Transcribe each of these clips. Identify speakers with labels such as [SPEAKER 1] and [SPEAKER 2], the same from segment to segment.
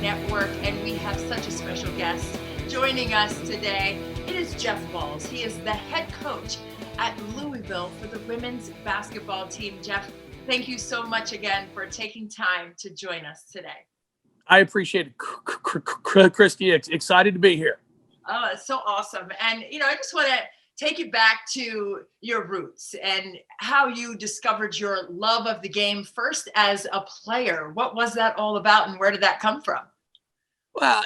[SPEAKER 1] Network, and we have such a special guest joining us today. It is Jeff Walz. He is the head coach at Louisville for the women's basketball team. Jeff, thank you so much again for taking time to join us today.
[SPEAKER 2] I appreciate it, Christy. Excited to be here.
[SPEAKER 1] Oh, it's so awesome. And, I just want to take you back to your roots and how you discovered your love of the game first as a player. What was that all about, and where did that come from?
[SPEAKER 2] Well,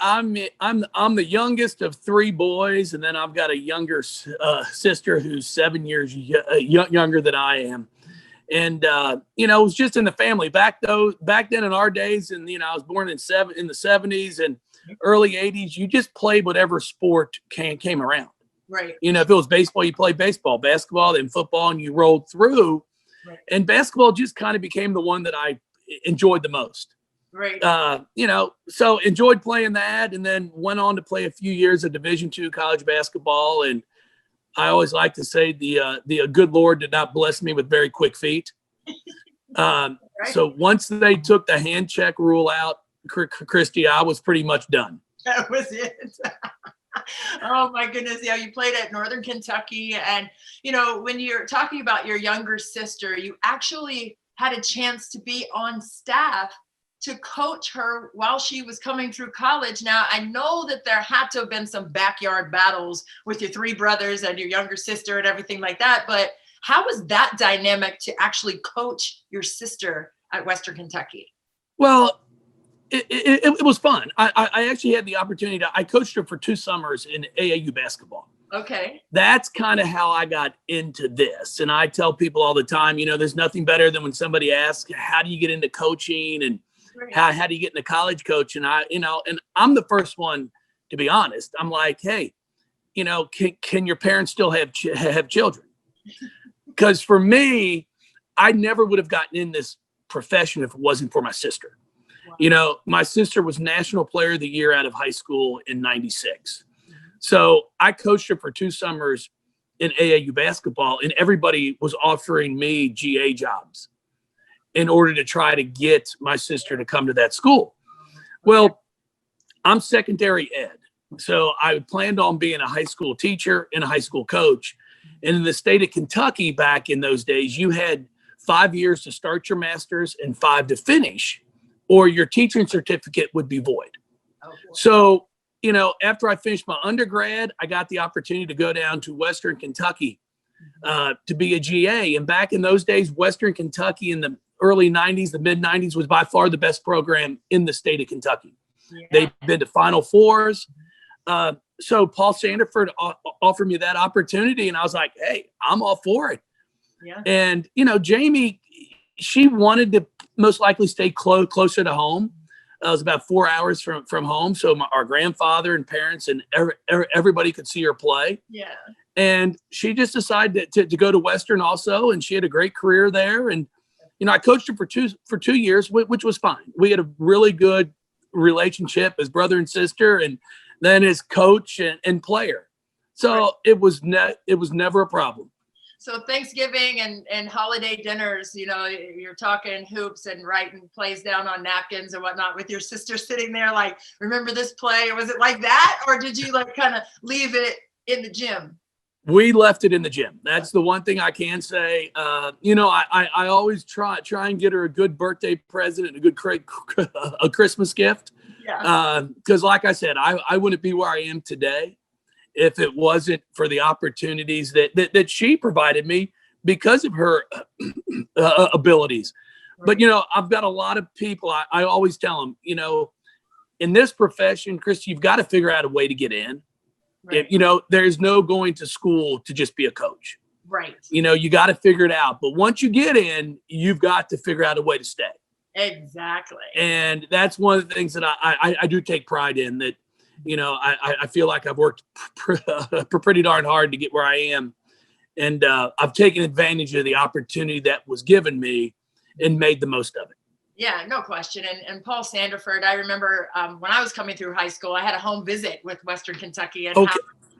[SPEAKER 2] I'm the youngest of three boys, and then I've got a younger sister who's 7 years younger than I am. And it was just in the family back then in our days. And I was born in the 70s and early 80s. You just played whatever sport came around.
[SPEAKER 1] Right.
[SPEAKER 2] If it was baseball, you played baseball, basketball, then football, and you rolled through.
[SPEAKER 1] Right.
[SPEAKER 2] And basketball just kind of became the one that I enjoyed the most.
[SPEAKER 1] Right.
[SPEAKER 2] So enjoyed playing that, and then went on to play a few years of Division II college basketball. And I always like to say the good Lord did not bless me with very quick feet. Right. So once they took the hand check rule out, Christy, I was pretty much done.
[SPEAKER 1] That was it. Oh my goodness. Yeah. You played at Northern Kentucky. And, when you're talking about your younger sister, you actually had a chance to be on staff to coach her while she was coming through college. Now, I know that there had to have been some backyard battles with your three brothers and your younger sister and everything like that. But how was that dynamic to actually coach your sister at Western Kentucky?
[SPEAKER 2] Well, it was fun. I actually had the opportunity I coached her for 2 summers in AAU basketball.
[SPEAKER 1] Okay.
[SPEAKER 2] That's kind of how I got into this. And I tell people all the time, there's nothing better than when somebody asks, how do you get into coaching, and how do you get into college coaching? And I'm the first one to be honest. I'm like, hey, can your parents still have children? Because for me, I never would have gotten in this profession if it wasn't for my sister. Wow. My sister was National Player of the Year out of high school in '96. So I coached her for 2 summers in AAU basketball, and everybody was offering me GA jobs in order to try to get my sister to come to that school. Well, I'm secondary ed. So I planned on being a high school teacher and a high school coach. And in the state of Kentucky back in those days, you had 5 years to start your master's and 5 to finish, or your teaching certificate would be void. Oh, so, after I finished my undergrad, I got the opportunity to go down to Western Kentucky to be a GA. And back in those days, Western Kentucky in the early 90s, the mid 90s was by far the best program in the state of Kentucky. Yeah. They've been to Final Fours. So Paul Sanaford offered me that opportunity, and I was like, hey, I'm all for it. Yeah. And, Jamie, she wanted to most likely stay closer to home. It was about 4 hours from home. So our grandfather and parents and everybody could see her play. Yeah. And she just decided to go to Western also. And she had a great career there. And, I coached her for two years, which was fine. We had a really good relationship as brother and sister, and then as coach and player. So it was never a problem.
[SPEAKER 1] So Thanksgiving and holiday dinners, you're talking hoops and writing plays down on napkins and whatnot with your sister sitting there like, remember this play? Or was it like that? Or did you kind of leave it in the gym?
[SPEAKER 2] We left it in the gym. That's the one thing I can say. I always try and get her a good birthday present and a good a Christmas gift. Yeah. Because like I said, I wouldn't be where I am today if it wasn't for the opportunities that she provided me because of her abilities. Right. But, I've got a lot of people, I always tell them, in this profession, Chris, you've got to figure out a way to get in. Right. There's no going to school to just be a coach.
[SPEAKER 1] Right.
[SPEAKER 2] You got to figure it out. But once you get in, you've got to figure out a way to stay.
[SPEAKER 1] Exactly.
[SPEAKER 2] And that's one of the things that I do take pride in, that, I feel like I've worked pretty darn hard to get where I am. And I've taken advantage of the opportunity that was given me and made the most of it.
[SPEAKER 1] Yeah, no question. And Paul Sanaford, I remember when I was coming through high school, I had a home visit with Western Kentucky, and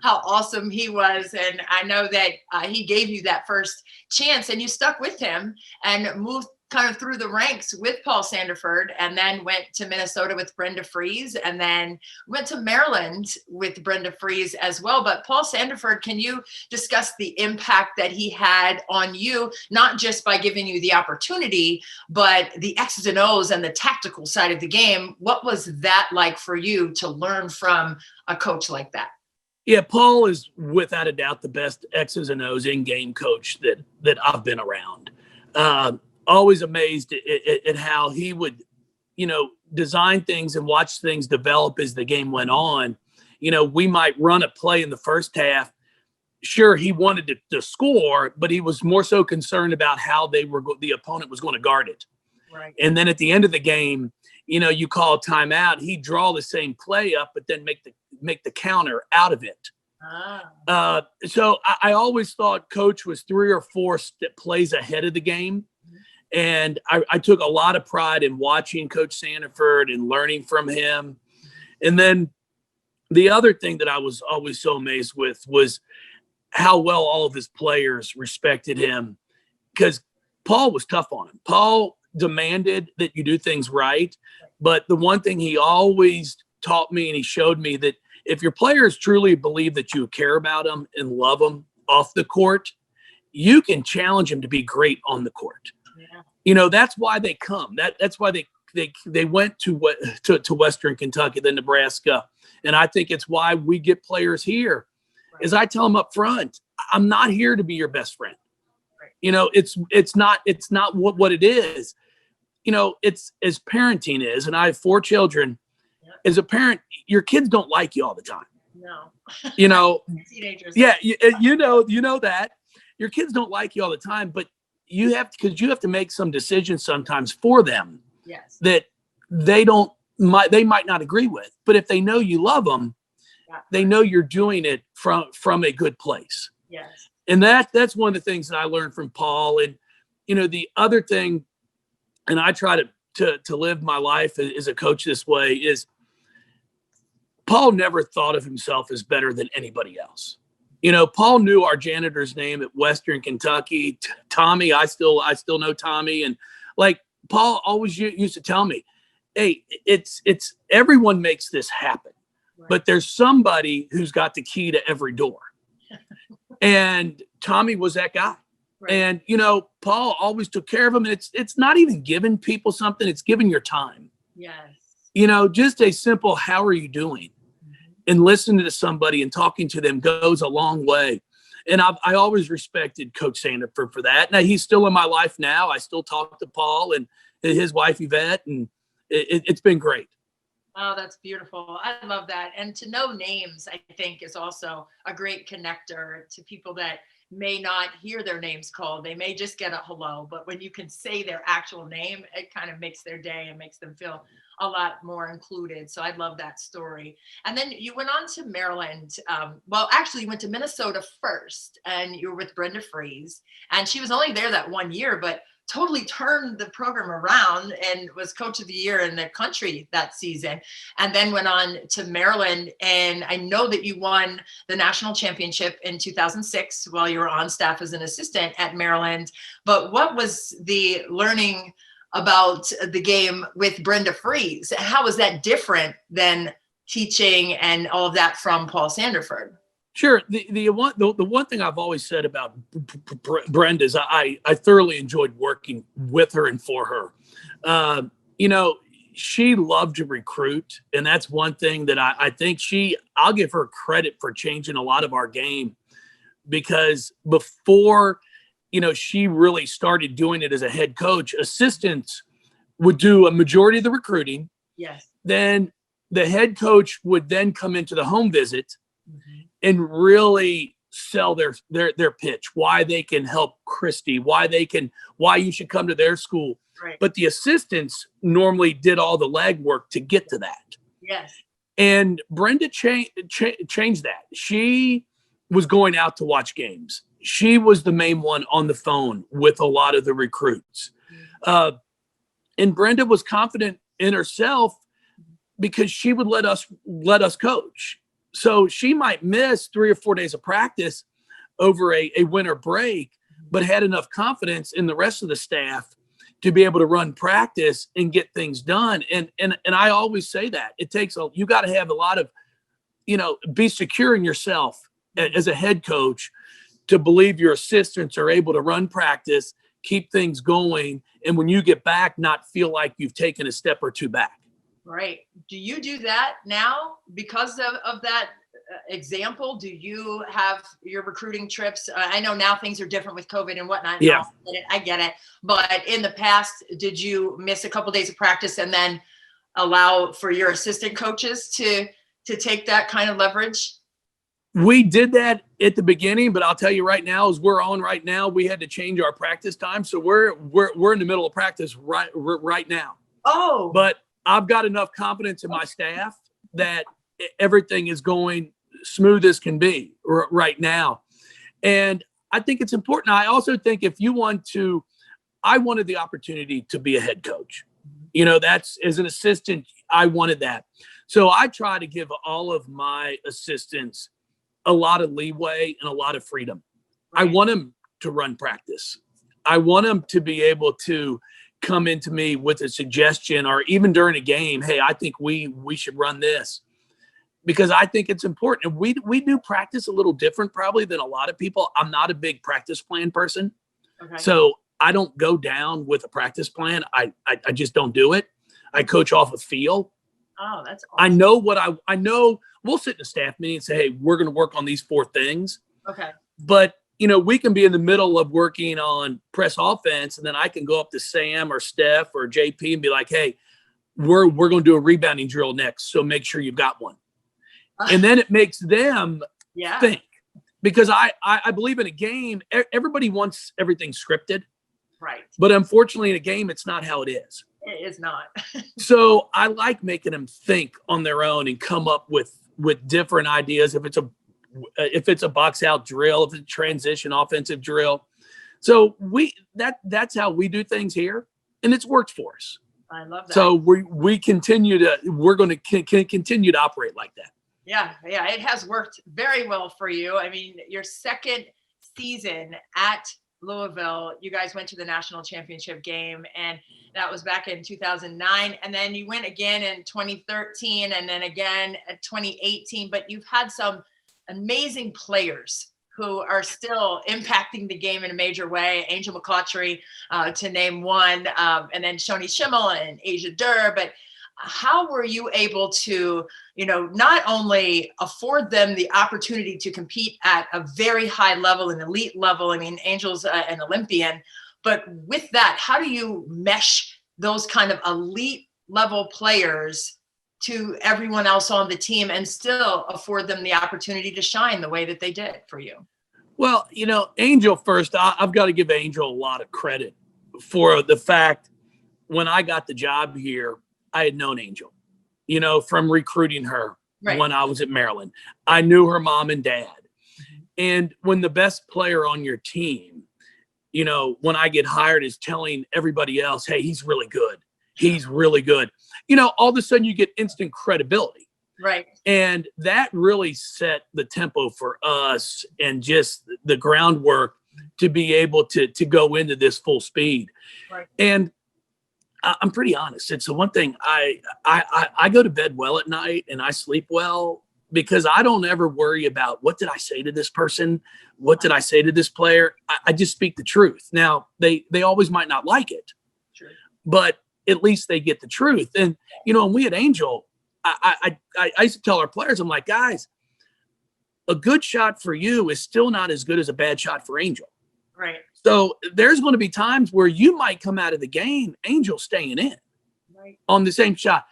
[SPEAKER 1] how awesome he was. And I know that he gave you that first chance, and you stuck with him and moved kind of through the ranks with Paul Sanaford, and then went to Minnesota with Breanna Freeze, and then went to Maryland with Breanna Freeze as well. But Paul Sanaford, can you discuss the impact that he had on you, not just by giving you the opportunity, but the X's and O's and the tactical side of the game? What was that like for you to learn from a coach like that?
[SPEAKER 2] Yeah, Paul is without a doubt the best X's and O's in-game coach that I've been around. Always amazed at how he would, design things and watch things develop as the game went on. We might run a play in the first half. Sure, he wanted to score, but he was more so concerned about how the opponent was going to guard it.
[SPEAKER 1] Right.
[SPEAKER 2] And then at the end of the game, you call a timeout, he'd draw the same play up, but then make the counter out of it. So I always thought Coach was 3 or 4 plays ahead of the game. And I took a lot of pride in watching Coach Sanaford and learning from him. And then the other thing that I was always so amazed with was how well all of his players respected him, because Paul was tough on him. Paul demanded that you do things right. But the one thing he always taught me, and he showed me, that if your players truly believe that you care about them and love them off the court, you can challenge them to be great on the court. Yeah. That's why they come. That's why they went to Western Kentucky, then Nebraska. And I think it's why we get players here. Right. As I tell them up front, I'm not here to be your best friend. Right. It's not what it is. It's as parenting is, and I have 4 children. Yep. As a parent, your kids don't like you all the time. No. Teenagers. Yeah, you know that. Your kids don't like you all the time, but you have to make some decisions sometimes for them. Yes. That they might not agree with, but if they know you love them, they know you're doing it from a good place. Yes. And that's one of the things that I learned from Paul. And the other thing, and I try to live my life as a coach this way, is Paul never thought of himself as better than anybody else. Paul knew our janitor's name at Western Kentucky, Tommy. I still know Tommy. And like Paul always used to tell me, hey, it's everyone makes this happen, right, but there's somebody who's got the key to every door. And Tommy was that guy. Right. And, Paul always took care of him. And it's not even giving people something. It's giving your time. Yes. Just a simple, how are you doing? And listening to somebody and talking to them goes a long way. And I always respected Coach Sanaford for that. Now, he's still in my life now. I still talk to Paul and his wife, Yvette, and it's been great.
[SPEAKER 1] Oh, that's beautiful. I love that. And to know names, I think, is also a great connector to people that may not hear their names called. They may just get a hello, but when you can say their actual name, it kind of makes their day and makes them feel a lot more included. So I love that story. And then you went on to Maryland. Actually, you went to Minnesota first, and you were with Breanna Freeze, and she was only there that 1 year, but totally turned the program around and was coach of the year in the country that season, and then went on to Maryland. And I know that you won the national championship in 2006 while you were on staff as an assistant at Maryland. But what was the learning about the game with Breanna Freeze? How was that different than teaching and all of that from Paul Sanaford?
[SPEAKER 2] Sure. The one thing I've always said about Brenda is I thoroughly enjoyed working with her and for her. She loved to recruit, and that's one thing that I think I'll give her credit for changing a lot of our game, because before she really started doing it as a head coach, assistants would do a majority of the recruiting. Yes. Then the head coach would then come into the home visit. Mm-hmm. And really sell their pitch, why they can help Christy, why you should come to their school. Right. But the assistants normally did all the legwork to get to that. Yes. And Brenda changed that. She was going out to watch games. She was the main one on the phone with a lot of the recruits. And Brenda was confident in herself because she would let us coach. So she might miss 3 or 4 days of practice over a winter break, but had enough confidence in the rest of the staff to be able to run practice and get things done. And I always say that you got to have a lot of, be secure in yourself as a head coach to believe your assistants are able to run practice, keep things going, and when you get back, not feel like you've taken a step or two back.
[SPEAKER 1] Right. Do you do that now because of that example? Do you have your recruiting trips? I know now things are different with COVID and whatnot.
[SPEAKER 2] Yeah.
[SPEAKER 1] I get it. But in the past, did you miss a couple days of practice and then allow for your assistant coaches to take that kind of leverage?
[SPEAKER 2] We did that at the beginning, but I'll tell you right now, as we're on right now, we had to change our practice time. So we're in the middle of practice right now.
[SPEAKER 1] Oh,
[SPEAKER 2] but I've got enough confidence in my staff that everything is going smooth as can be right now. And I think it's important. I also think I wanted the opportunity to be a head coach. That's, as an assistant, I wanted that. So I try to give all of my assistants a lot of leeway and a lot of freedom. Right. I want them to run practice. I want them to be able to come into me with a suggestion, or even during a game, hey, I think we should run this, because I think it's important. And we do practice a little different probably than a lot of people. I'm not a big practice plan person. Okay. So I don't go down with a practice plan. I just don't do it. I coach off of feel.
[SPEAKER 1] Oh, that's awesome.
[SPEAKER 2] I know what I know. We'll sit in a staff meeting and say, hey, we're going to work on these 4 things. Okay. But we can be in the middle of working on press offense, and then I can go up to Sam or Steph or JP and be like, hey, we're going to do a rebounding drill next, so make sure you've got one. And then it makes them think. Because I believe in a game, everybody wants everything scripted.
[SPEAKER 1] Right.
[SPEAKER 2] But unfortunately, in a game, it's not how it is.
[SPEAKER 1] It is not.
[SPEAKER 2] So I like making them think on their own and come up with different ideas. If it's a box out drill, if it's a transition offensive drill. So that's how we do things here, and it's worked for us.
[SPEAKER 1] I love that.
[SPEAKER 2] So we're going to continue to operate like that.
[SPEAKER 1] Yeah, it has worked very well for you. I mean, your second season at Louisville, you guys went to the national championship game, and that was back in 2009. And then you went again in 2013, and then again at 2018. But you've had some amazing players who are still impacting the game in a major way. Angel McCoughtry, to name one, and then Shoni Schimmel and Asia Durr. But how were you able to, not only afford them the opportunity to compete at a very high level, an elite level? I mean, Angel's an Olympian, but with that, how do you mesh those kind of elite level players to everyone else on the team and still afford them the opportunity to shine the way that they did for you?
[SPEAKER 2] Well, Angel first, I've got to give Angel a lot of credit for the fact when I got the job here, I had known Angel, from recruiting her when I was at Maryland. I knew her mom and dad. Mm-hmm. And when the best player on your team, when I get hired, is telling everybody else, hey, he's really good. He's really good. All of a sudden you get instant credibility.
[SPEAKER 1] Right.
[SPEAKER 2] And that really set the tempo for us and just the groundwork to be able to go into this full speed. Right. And I'm pretty honest. It's the one thing I go to bed well at night and I sleep well because I don't ever worry about what did I say to this person? What did I say to this player? I just speak the truth. Now they always might not like it, sure, but at least they get the truth. And, and we at Angel, I used to tell our players, I'm like, guys, a good shot for you is still not as good as a bad shot for Angel.
[SPEAKER 1] Right.
[SPEAKER 2] So there's going to be times where you might come out of the game, Angel staying in on the same shot.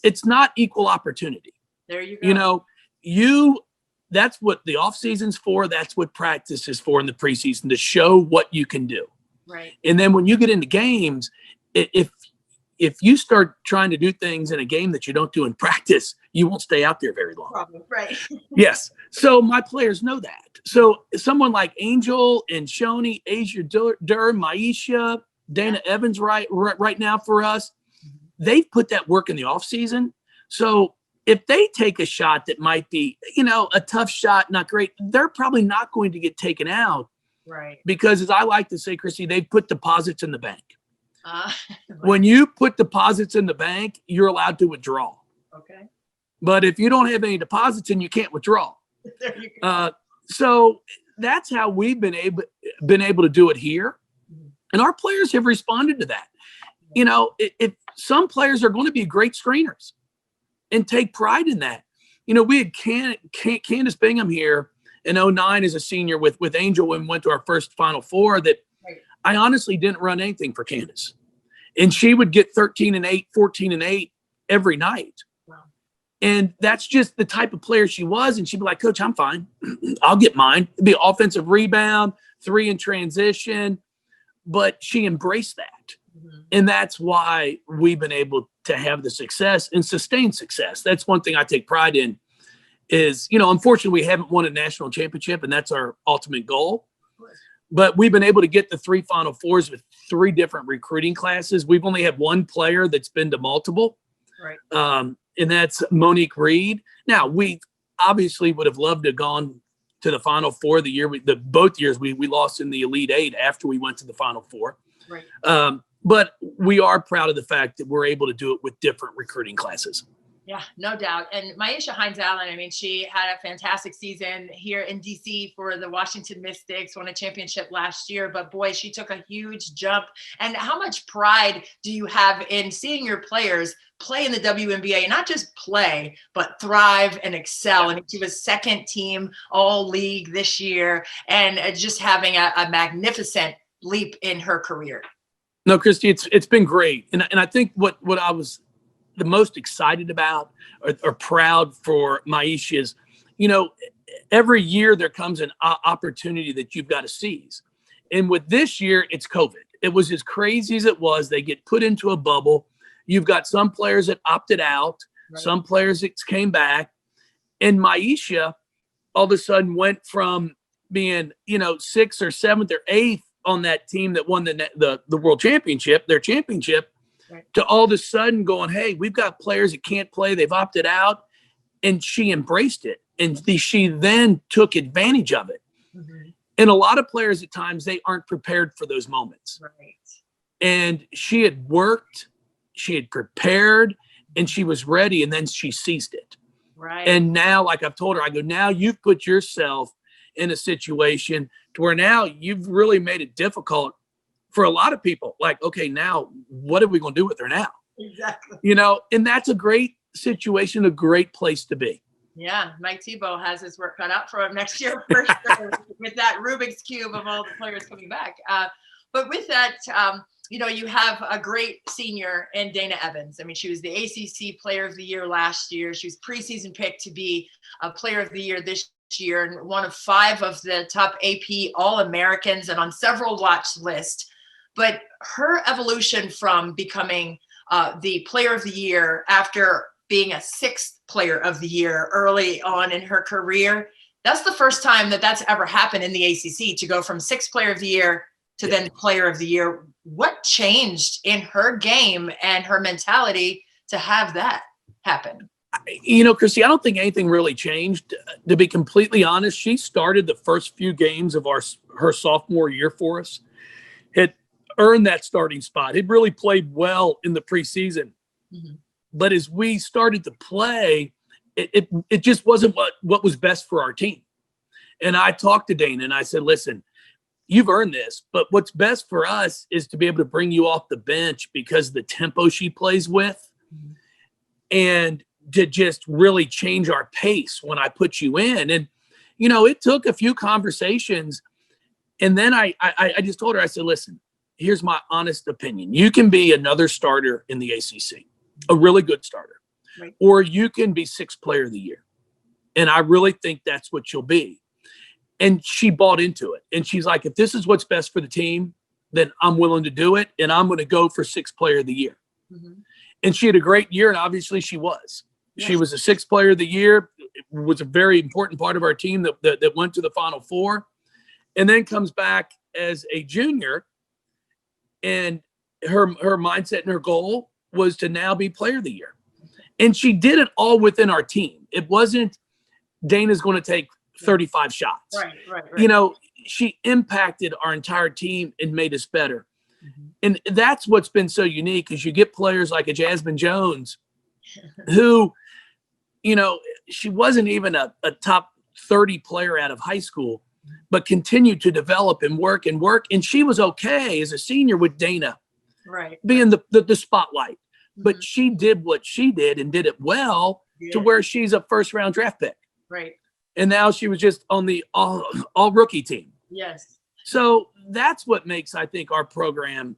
[SPEAKER 2] It's not equal opportunity.
[SPEAKER 1] There you go.
[SPEAKER 2] That's what the off season's for. That's what practice is for in the preseason, to show what you can do.
[SPEAKER 1] Right.
[SPEAKER 2] And then when you get into games, if you start trying to do things in a game that you don't do in practice, you won't stay out there very long.
[SPEAKER 1] Problem. Right.
[SPEAKER 2] Yes. So my players know that. So someone like Angel and Shoni, Asia Durr, Maisha, Dana Evans right now for us, they've put that work in the off season. So if they take a shot that might be, a tough shot, not great, they're probably not going to get taken out
[SPEAKER 1] Right.
[SPEAKER 2] Because as I like to say, Christy, they've put deposits in the bank.
[SPEAKER 1] Right.
[SPEAKER 2] When you put deposits in the bank, you're allowed to withdraw.
[SPEAKER 1] Okay.
[SPEAKER 2] But if you don't have any deposits in, you can't withdraw.
[SPEAKER 1] There you go.
[SPEAKER 2] So that's how we've been able to do it here. And our players have responded to that. You know, if some players are going to be great screeners and take pride in that. You know, we had Candace Bingham here in 2009 as a senior with Angel when we went to our first Final Four that
[SPEAKER 1] Right.
[SPEAKER 2] I honestly didn't run anything for Candace. And she would get 13-8, 14-8 every night.
[SPEAKER 1] Wow.
[SPEAKER 2] And that's just the type of player she was. And she'd be like, Coach, I'm fine. I'll get mine. It'd be offensive rebound, 3 in transition. But she embraced that. Mm-hmm. And that's why we've been able to have the success and sustain success. That's one thing I take pride in is, you know, unfortunately, we haven't won a national championship, and that's our ultimate goal. But we've been able to get the 3 Final Fours with 3 different recruiting classes. We've only had 1 player that's been to multiple.
[SPEAKER 1] Right.
[SPEAKER 2] And that's Monique Reed. Now, we obviously would have loved to have gone to the Final Four the year both years we lost in the Elite 8 after we went to the Final Four.
[SPEAKER 1] Right.
[SPEAKER 2] But we are proud of the fact that we're able to do it with different recruiting classes.
[SPEAKER 1] Yeah, no doubt. And Myisha Hines-Allen, I mean, she had a fantastic season here in DC for the Washington Mystics, won a championship last year, but boy, she took a huge jump. And how much pride do you have in seeing your players play in the WNBA, not just play, but thrive and excel? I mean, she was second team all league this year and just having a magnificent leap in her career.
[SPEAKER 2] No, Christy, it's been great. And I think what I was the most excited about or proud for Myisha is, you know, every year there comes an opportunity that you've got to seize. And with this year, it's COVID. It was as crazy as it was. They get put into a bubble. You've got some players that opted out, right. Some players that came back. And Myisha all of a sudden went from being, you know, 6th or 7th or 8th on that team that won the world championship, their championship, right. To all of a sudden going, hey, we've got players that can't play. They've opted out. And she embraced it. And she then took advantage of it. Mm-hmm. And a lot of players at times, they aren't prepared for those moments.
[SPEAKER 1] Right.
[SPEAKER 2] And she had worked, she had prepared, and she was ready. And then she seized it.
[SPEAKER 1] Right.
[SPEAKER 2] And now, like I've told her, I go, now you've put yourself in a situation to where now you've really made it difficult for a lot of people. Like, okay, now what are we going to do with her now?
[SPEAKER 1] Exactly.
[SPEAKER 2] You know, and that's a great situation, a great place to be.
[SPEAKER 1] Yeah, Mike Tebow has his work cut out for him next year for sure, with that Rubik's Cube of all the players coming back. But with that, you know, you have a great senior in Dana Evans. I mean, she was the ACC Player of the Year last year. She was preseason picked to be a Player of the Year this year and one of 5 of the top AP All-Americans and on several watch lists. But her evolution from becoming the Player of the Year after being a 6th Player of the Year early on in her career, that's the first time that that's ever happened in the ACC, to go from 6th Player of the Year to then Player of the Year. What changed in her game and her mentality to have that happen?
[SPEAKER 2] You know, Christy, I don't think anything really changed. To be completely honest, she started the first few games of her sophomore year for us. Had earned that starting spot. Had really played well in the preseason. Mm-hmm. But as we started to play, it just wasn't what was best for our team. And I talked to Dana and I said, listen, you've earned this, but what's best for us is to be able to bring you off the bench because of the tempo she plays with, mm-hmm. and to just really change our pace when I put you in. And, you know, it took a few conversations. And then I just told her, I said, listen, here's my honest opinion. You can be another starter in the ACC, a really good starter, right. Or you can be 6th Player of the Year. And I really think that's what you'll be. And she bought into it. And she's like, if this is what's best for the team, then I'm willing to do it. And I'm going to go for 6th Player of the Year. Mm-hmm. And she had a great year. And obviously she was. Yes. She was a 6th Player of the Year. It was a very important part of our team that went to the Final Four. And then comes back as a junior. And her mindset and her goal was to now be Player of the Year. And she did it all within our team. It wasn't Dana's going to take 35 shots.
[SPEAKER 1] Right.
[SPEAKER 2] You know, she impacted our entire team and made us better.
[SPEAKER 1] Mhm.
[SPEAKER 2] And that's what's been so unique, is you get players like a Jasmine Jones who, you know, she wasn't even a top 30 player out of high school, but continued to develop and work and work. And she was okay as a senior with Dana
[SPEAKER 1] Right.
[SPEAKER 2] being the spotlight. But
[SPEAKER 1] Mhm.
[SPEAKER 2] she did what she did and did it well to
[SPEAKER 1] Yeah.
[SPEAKER 2] where she's a first-round draft pick.
[SPEAKER 1] Right.
[SPEAKER 2] And now she was just on the all rookie team.
[SPEAKER 1] Yes.
[SPEAKER 2] So that's what makes, I think, our program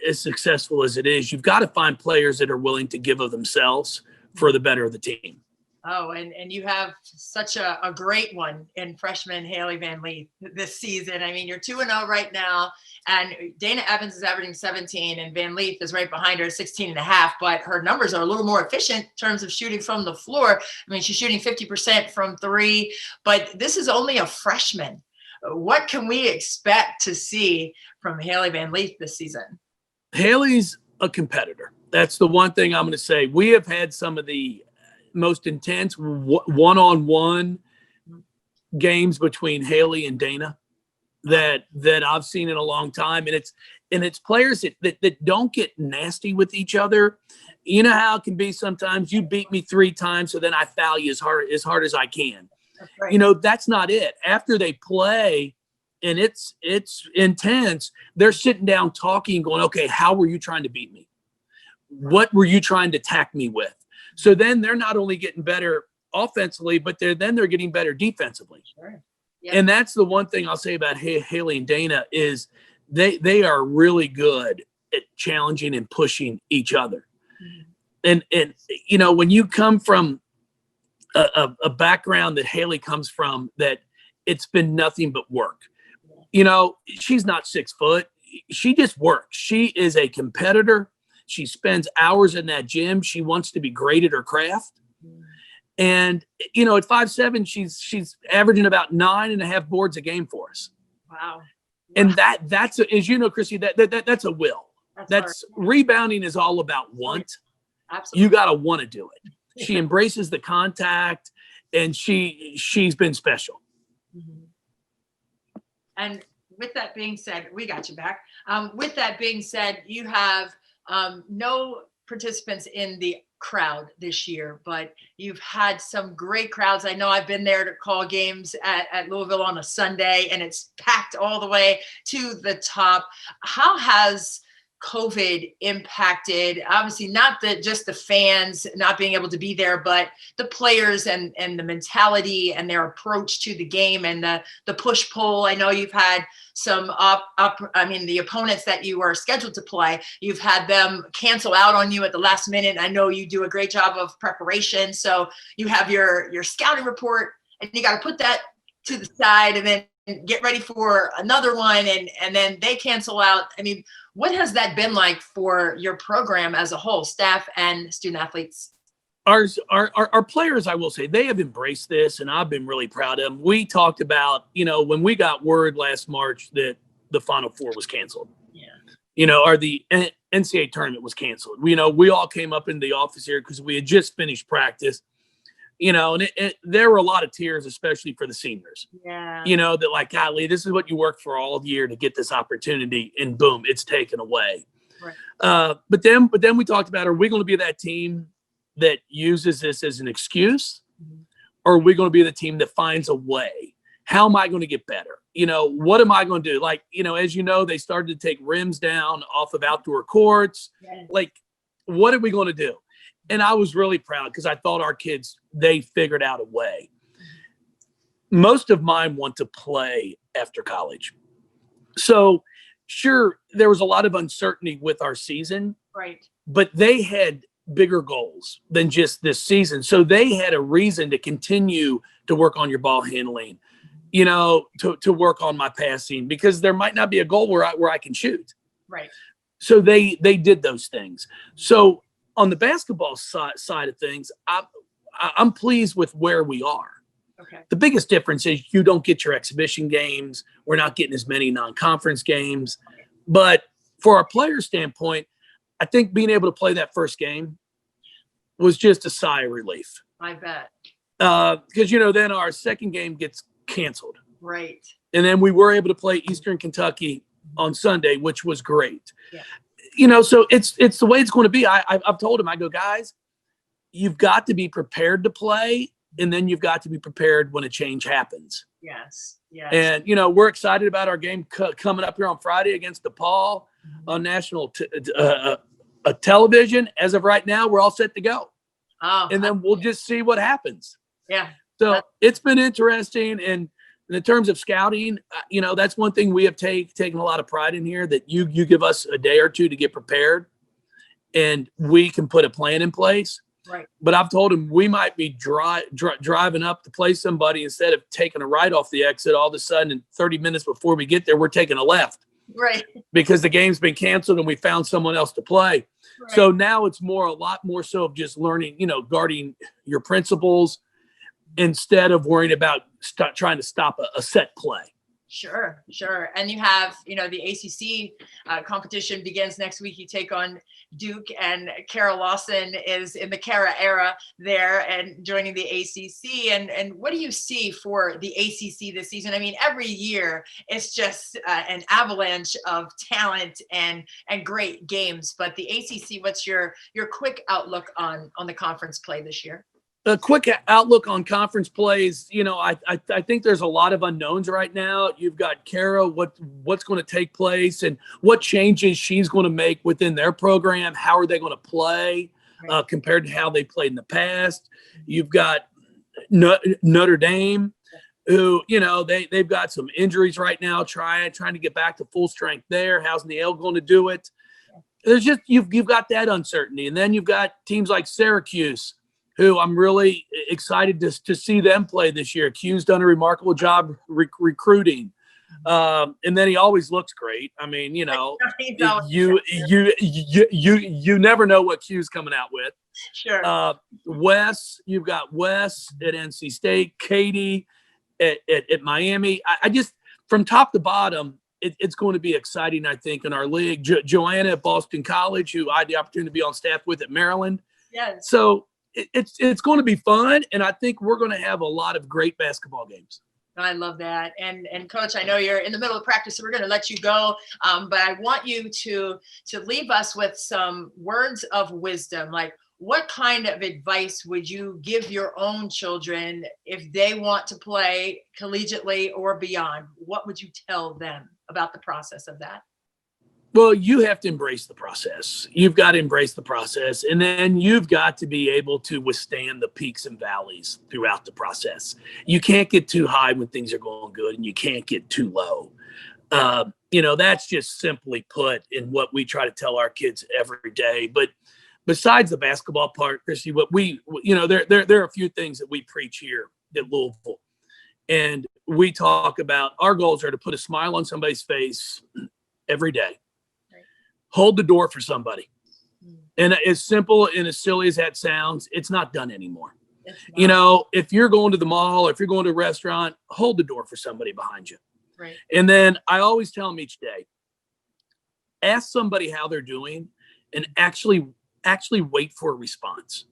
[SPEAKER 2] as successful as it is. You've got to find players that are willing to give of themselves for the better of the team.
[SPEAKER 1] Oh, and you have such a great one in freshman Hailey Van Lith this season. I mean, you're 2-0 right now, and Dana Evans is averaging 17, and Van Lith is right behind her at 16.5, but her numbers are a little more efficient in terms of shooting from the floor. I mean, she's shooting 50% from three, but this is only a freshman. What can we expect to see from Hailey Van Lith this season?
[SPEAKER 2] Hailey's a competitor. That's the one thing I'm going to say. We have had some of the most intense one-on-one games between Hailey and Dana that I've seen in a long time. And it's players that don't get nasty with each other. You know how it can be sometimes. You beat me 3 times, so then I foul you as hard as I can.
[SPEAKER 1] Right.
[SPEAKER 2] You know, that's not it. After they play and it's intense, they're sitting down talking, going, okay, how were you trying to beat me? What were you trying to attack me with? So then they're not only getting better offensively, but they're getting better defensively.
[SPEAKER 1] Sure. Yep.
[SPEAKER 2] And that's the one thing I'll say about Hailey and Dana is they are really good at challenging and pushing each other. Mm-hmm. And you know, when you come from a background that Hailey comes from, that it's been nothing but work. You know, she's not 6 foot. She just works. She is a competitor. She spends hours in that gym. She wants to be great at her craft. And, you know, at 5'7", she's averaging about 9.5 boards a game for us.
[SPEAKER 1] Wow.
[SPEAKER 2] And that's as you know, Christy, that's a will. That's rebounding is all about want.
[SPEAKER 1] Absolutely.
[SPEAKER 2] You got to want to do it. She embraces the contact, and she's been special.
[SPEAKER 1] Mm-hmm. And with that being said, we got you back. With that being said, you have no participants in the crowd this year, but you've had some great crowds. I know I've been there to call games at Louisville on a Sunday, and it's packed all the way to the top. How has COVID impacted, obviously not just the fans not being able to be there, but the players and the mentality and their approach to the game and the push pull? I know you've had some the opponents that you were scheduled to play, you've had them cancel out on you at the last minute. I know you do a great job of preparation. So you have your scouting report, and you got to put that to the side and then get ready for another one. And then they cancel out. I mean, what has that been like for your program as a whole, staff and student athletes?
[SPEAKER 2] Our players, I will say, they have embraced this, and I've been really proud of them. We talked about, you know, when we got word last March that the Final Four was canceled, you know, or the NCAA tournament was canceled. You know, we all came up in the office here because we had just finished practice, you know, and there were a lot of tears, especially for the seniors.
[SPEAKER 1] Yeah.
[SPEAKER 2] You know, that like, golly, this is what you worked for all year to get this opportunity, and boom, it's taken away. Right. But then we talked about, are we going to be that team that uses this as an excuse, or are we going to be the team that finds a way? How am I going to get better? You know, what am I going to do? Like, you know, as you know, they started to take rims down off of outdoor courts. Yes. Like, what are we going to do? And I was really proud because I thought our kids, they figured out a way. Most of mine want to play after college. So sure, there was a lot of uncertainty with our season,
[SPEAKER 1] right? But
[SPEAKER 2] they had bigger goals than just this season. So they had a reason to continue to work on your ball handling, you know, to work on my passing, because there might not be a goal where I can shoot.
[SPEAKER 1] Right.
[SPEAKER 2] So they did those things. So on the basketball side of things, I'm pleased with where we are.
[SPEAKER 1] Okay.
[SPEAKER 2] The biggest difference is you don't get your exhibition games. We're not getting as many non-conference games. But for our player standpoint, I think being able to play that first game was just a sigh of relief.
[SPEAKER 1] I bet.
[SPEAKER 2] Because, you know, then our second game gets canceled.
[SPEAKER 1] Right.
[SPEAKER 2] And then we were able to play Eastern Kentucky on Sunday, which was great.
[SPEAKER 1] Yeah.
[SPEAKER 2] So it's the way it's going to be. I've told him, I go, guys, you've got to be prepared to play, and then you've got to be prepared when a change happens.
[SPEAKER 1] Yes.
[SPEAKER 2] And, we're excited about our game coming up here on Friday against DePaul on national television. As of right now, we're all set to go.
[SPEAKER 1] Oh,
[SPEAKER 2] and then we'll just see what happens.
[SPEAKER 1] Yeah.
[SPEAKER 2] So it's been interesting. And in terms of scouting, that's one thing we have taken a lot of pride in here, that you give us a day or two to get prepared and we can put a plan in place.
[SPEAKER 1] Right.
[SPEAKER 2] But I've told him we might be driving up to play somebody, instead of taking a right off the exit, all of a sudden in 30 minutes before we get there, we're taking a left.
[SPEAKER 1] Right.
[SPEAKER 2] Because the game's been canceled and we found someone else to play. Right. So now it's a lot more so of just learning, guarding your principles instead of worrying about trying to stop a set play.
[SPEAKER 1] Sure. And you have, the ACC competition begins next week. You take on Duke, and Kara Lawson is in the Kara era there and joining the ACC. And what do you see for the ACC this season? I mean, every year it's just an avalanche of talent and great games. But the ACC, what's your quick outlook on the conference play this year?
[SPEAKER 2] A quick outlook on conference plays. I think there's a lot of unknowns right now. You've got Kara, what's going to take place and what changes she's going to make within their program. How are they going to play compared to how they played in the past? You've got Notre Dame, who, they've got some injuries right now, trying to get back to full strength there. How's Neil going to do it? There's just, you've got that uncertainty. And then you've got teams like Syracuse, who I'm really excited to see them play this year. Q's done a remarkable job recruiting. And then he always looks great. I mean, you never know what Q's coming out with.
[SPEAKER 1] Sure.
[SPEAKER 2] Wes, you've got Wes at NC State, Katie at Miami. I just, from top to bottom, it's going to be exciting, I think, in our league. Joanna at Boston College, who I had the opportunity to be on staff with at Maryland.
[SPEAKER 1] Yes.
[SPEAKER 2] So it's going to be fun, and I think we're going to have a lot of great basketball games.
[SPEAKER 1] I love that. And Coach, I know you're in the middle of practice, so we're going to let you go. But I want you to leave us with some words of wisdom. Like, what kind of advice would you give your own children if they want to play collegiately or beyond? What would you tell them about the process of that?
[SPEAKER 2] Well, you have to embrace the process. You've got to embrace the process. And then you've got to be able to withstand the peaks and valleys throughout the process. You can't get too high when things are going good, and you can't get too low. That's just simply put in what we try to tell our kids every day. But besides the basketball part, Christy, what there are a few things that we preach here at Louisville. And we talk about, our goals are to put a smile on somebody's face every day. Hold the door for somebody. And as simple and as silly as that sounds, it's not done anymore. If you're going to the mall, or if you're going to a restaurant, hold the door for somebody behind you.
[SPEAKER 1] Right.
[SPEAKER 2] And then I always tell them each day, ask somebody how they're doing and actually wait for a response.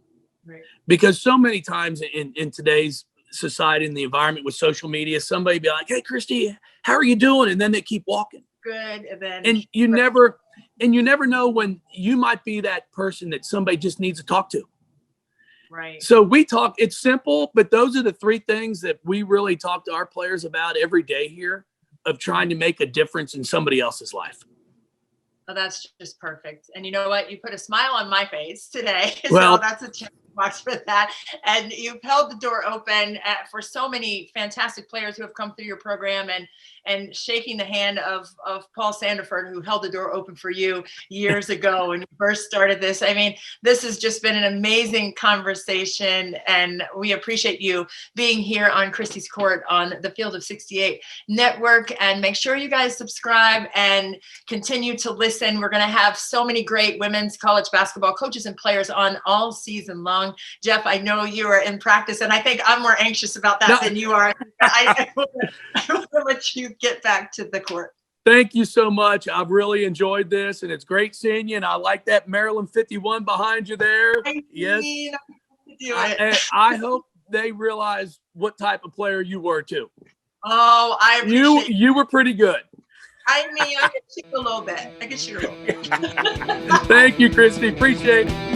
[SPEAKER 1] Right.
[SPEAKER 2] Because so many times in today's society, in the environment with social media, somebody be like, "Hey, Christy, how are you doing?" And then they keep walking.
[SPEAKER 1] Good.
[SPEAKER 2] And you never know when you might be that person that somebody just needs to talk to.
[SPEAKER 1] Right.
[SPEAKER 2] So we talk, it's simple, but those are the three things that we really talk to our players about every day here, of trying to make a difference in somebody else's life.
[SPEAKER 1] Oh, that's just perfect. And you know what? You put a smile on my face today.
[SPEAKER 2] Well,
[SPEAKER 1] so that's a check box for that. And you've held the door open for so many fantastic players who have come through your program, and shaking the hand of Paul Sanaford, who held the door open for you years ago when you first started this. I mean, this has just been an amazing conversation, and we appreciate you being here on Christy's Court on the Field of 68 Network. And make sure you guys subscribe and continue to listen. We're going to have so many great women's college basketball coaches and players on all season long. Jeff, I know you are in practice, and I think I'm more anxious about that than you are. I will let you get back to the court.
[SPEAKER 2] Thank you so much. I've really enjoyed this, and it's great seeing you. And I like that Maryland 51 behind you there. Yes. I hope they realize what type of player you were too.
[SPEAKER 1] Oh, I appreciate
[SPEAKER 2] You were pretty good.
[SPEAKER 1] I mean, I could shoot a little bit.
[SPEAKER 2] Thank you, Christy. Appreciate it.